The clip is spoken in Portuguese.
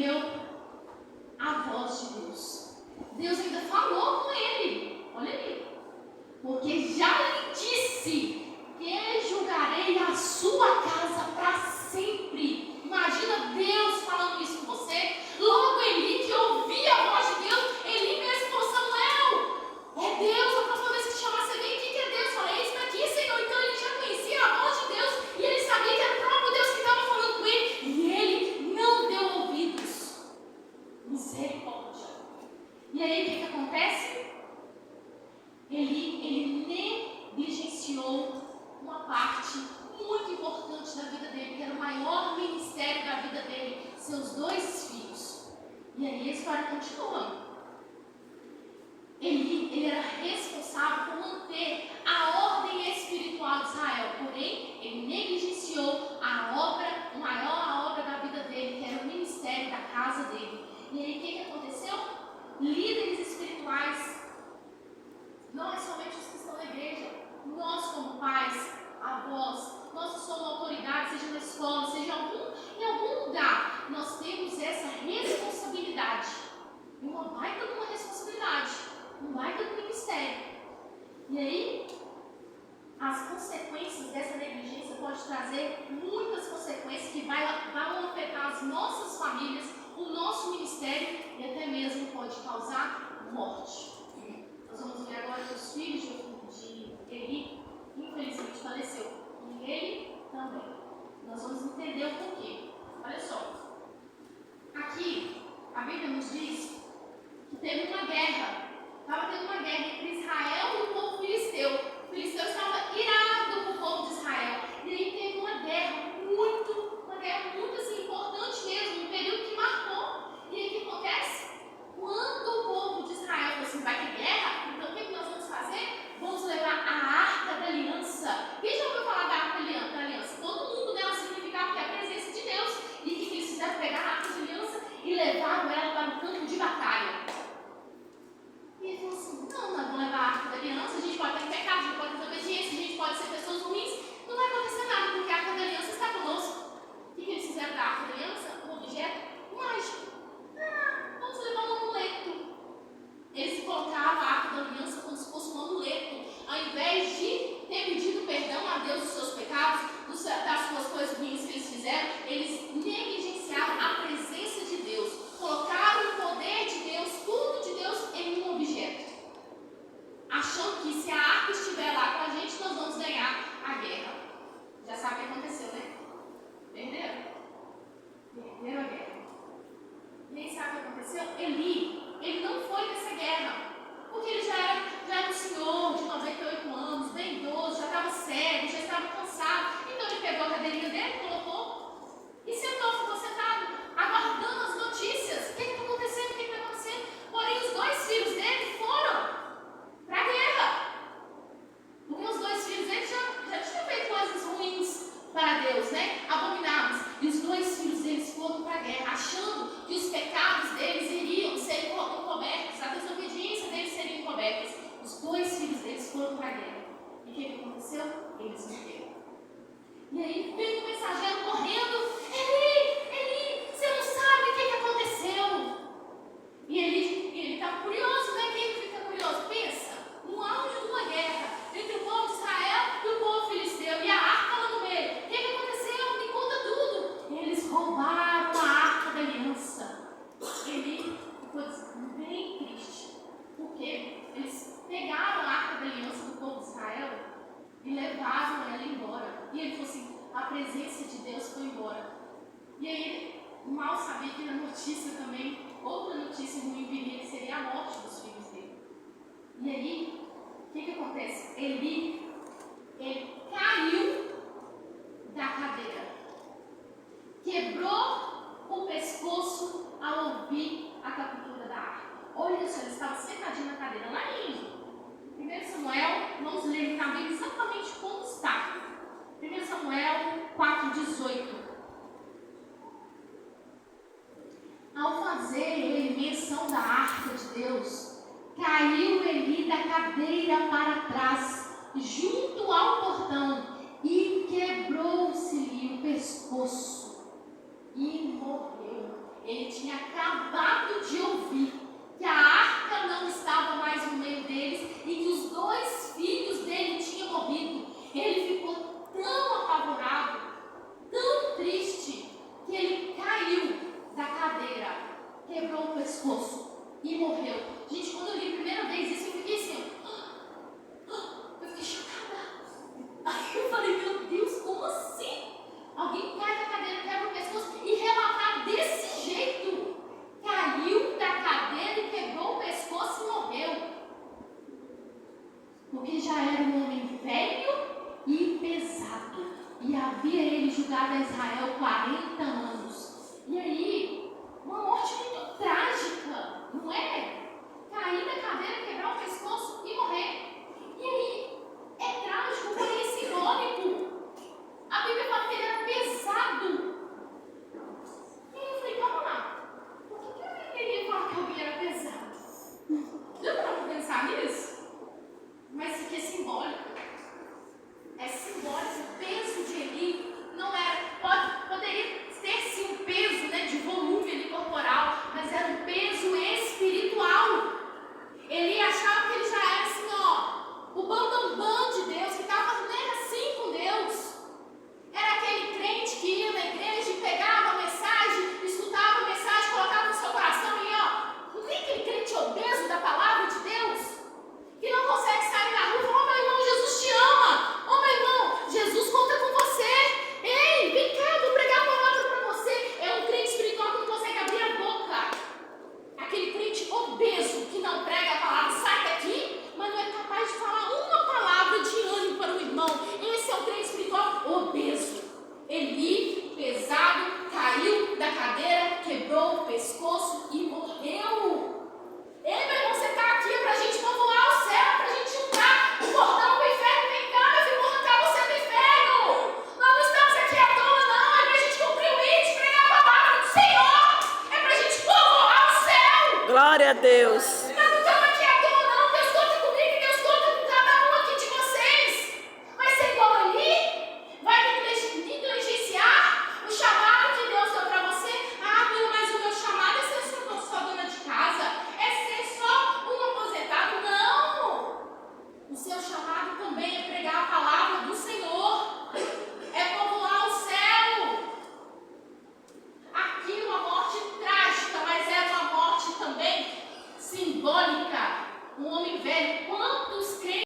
entendeu a voz de Deus. Deus ainda falou com ele, olha ali, porque já lhe disse que julgarei a sua casa para sempre. Imagina Deus falando isso com você. Logo Eli, que ouvia a voz de Deus, Eli mesmo falou: Samuel, é Deus. A próxima vez que chamar, você vem, o que é Deus? Fala: eis aqui, Senhor. Então ele já conhecia a voz de Deus e ele sabia que era o próprio Deus que estava falando com ele, e ele não deu ouvidos. Misericórdia. E aí o que acontece? Ele negligenciou uma parte muito importante da vida dele, que era o maior ministério da vida dele, seus 2 filhos. E aí a história continua. Ele era responsável por manter a ordem espiritual de Israel, porém ele negligenciou a maior obra da vida dele, que era o ministério da casa dele. E aí o que aconteceu? Líderes espirituais, não é somente os que estão na igreja, nós como pais, avós, nós que somos autoridade, seja na escola, seja em algum lugar, nós temos essa responsabilidade. E uma baita de uma responsabilidade, um baita do ministério. E aí, as consequências dessa negligência podem trazer muitas consequências que vão afetar as nossas famílias, o nosso ministério e até mesmo pode causar morte. Nós vamos ver agora que os filhos de Eli, infelizmente, faleceu. E ele também. Nós vamos entender o porquê. Olha só. Aqui, a Bíblia nos diz que teve uma guerra. Estava tendo uma guerra entre Israel e o povo filisteu. O filisteu estava irado com o povo de Israel. E aí teve uma guerra muito assim, importante mesmo, um período que marcou. E aí o que acontece? Quando o povo de Israel falou assim: vai ter guerra? Então o que nós vamos fazer? Vamos levar a Arca da Aliança. Quem já ouviu falar da Arca da Aliança? Todo mundo dela significava que é a presença de Deus. E o que eles fizeram? Pegar a Arca da Aliança e levaram ela para o campo de batalha. E ele falou assim: não, nós vamos levar a Arca da Aliança, a gente pode ter pecado, a gente pode ter desobediência, a gente pode ser pessoas ruins, não vai acontecer nada, porque a Arca da Aliança está conosco. O que eles fizeram da Arca da Aliança? Um objeto mágico. Vamos levar um amuleto. Eles colocavam a Arca da Aliança como se fosse um amuleto. Ao invés de ter pedido perdão a Deus dos seus pecados, das suas coisas ruins que eles fizeram, eles negligenciaram a presença de Deus. Colocaram o poder de Deus, tudo de Deus, em um objeto. Achando que se a arca estiver lá com a gente, nós vamos ganhar a guerra. Já sabe o que aconteceu, né? Perderam a guerra. E aí sabe o que aconteceu? Ele não foi nessa guerra, porque ele já era um senhor de 98 anos, bem idoso, já estava cego, já estava cansado. Então ele pegou a cadeirinha dele, colocou e sentou, ficou sentado, aguardando as notícias. O que está acontecendo? O que está acontecendo? Porém, os 2 filhos dele foram para a guerra, porque os 2 filhos dele já tinham feito coisas ruins para Deus, né? Abomináveis. E os 2 filhos deles foram para a guerra, achando que os pecados deles iriam ser encobertos, a desobediência deles seria encoberta. Os 2 filhos deles foram para a guerra. E o que aconteceu? Eles morreram. E aí vem o mensageiro correndo: Eli, você não sabe o que aconteceu? E ele estava curioso, né? Quem fica curioso? Pensa, no auge de uma guerra entre o povo de Israel e o povo filisteu, e a arca lá no meio. O que aconteceu? Me conta tudo. Eles roubaram a Arca da Aliança. Ele ficou bem triste, porque eles pegaram a Arca da Aliança do povo de Israel e levaram ela embora. E ele falou assim: a presença de Deus foi embora. E aí ele mal sabia que na notícia também, outra notícia ruim viria, que seria a morte dos filhos dele. E aí, o que acontece? Ele caiu da cadeira, quebrou o pescoço ao ouvir a captura da arca. Olha só, ele estava sentadinho na cadeira, lá em 1 Samuel, vamos ler na Bíblia exatamente como está. 1 Samuel 4,18. Ao fazer ele menção da arca de Deus, caiu Eli da cadeira para trás, junto ao portão, e quebrou-se-lhe o pescoço e morreu. Ele tinha acabado de ouvir que a arca não estava mais no meio deles e que os 2 filhos dele tinham morrido. Ele ficou tão apavorado, tão triste, que ele caiu da cadeira, quebrou o pescoço e morreu. Gente, quando eu li a primeira vez isso, eu fiquei assim, eu fiquei chocada. Aí eu falei, meu Deus, como assim? Alguém cai da cadeira, quebra o pescoço e relatar desse jeito. Caiu da cadeira e quebrou o pescoço e morreu. Porque já era um homem velho e pesado. E havia ele julgado a Israel 40 anos. E aí, uma morte muito trágica, não é? Cair da cadeira, quebrar o pescoço e morrer. E aí, é trágico, porém é simbólico. A Bíblia fala que ele era pesado. E aí eu falei, calma lá. Por que eu queria falar que alguém era pesado? Já parou para pensar nisso? Mas isso aqui é simbólico. É simbólico. O peso de Eli não era. Poderia ter sim um peso, né, de volume ali corporal, mas era um peso espiritual. Eli achava que ele já era assim, ó, o bambambam de Deus, que estava assim com Deus. Era aquele crente que ia na igreja e pegava a mensagem, escutava a mensagem, colocava no seu coração e ó, não tem aquele crente obeso da palavra de Deus? Que não consegue sair na rua e falar, oh, meu irmão, Jesus te ama. Oh, meu irmão, Jesus conta com você. Ei, vem cá, vou pregar a palavra para você. É um crente espiritual que não consegue abrir a boca. Aquele crente obeso que não prega a palavra, sai daqui, mas não é capaz de falar uma palavra de ânimo para o irmão. Esse é um crente espiritual obeso. Eli, pesado, caiu da cadeira, quebrou o pescoço e morreu. Ei, meu irmão, você está aqui para a gente povoar o céu, para a gente juntar o portão com o inferno. Vem cá, meu filho, vou arrancar você do inferno. Nós não estamos aqui à toa, não. É para a gente cumprir o índice, pregar a palavra do Senhor. É para a gente povoar o céu. Glória a Deus.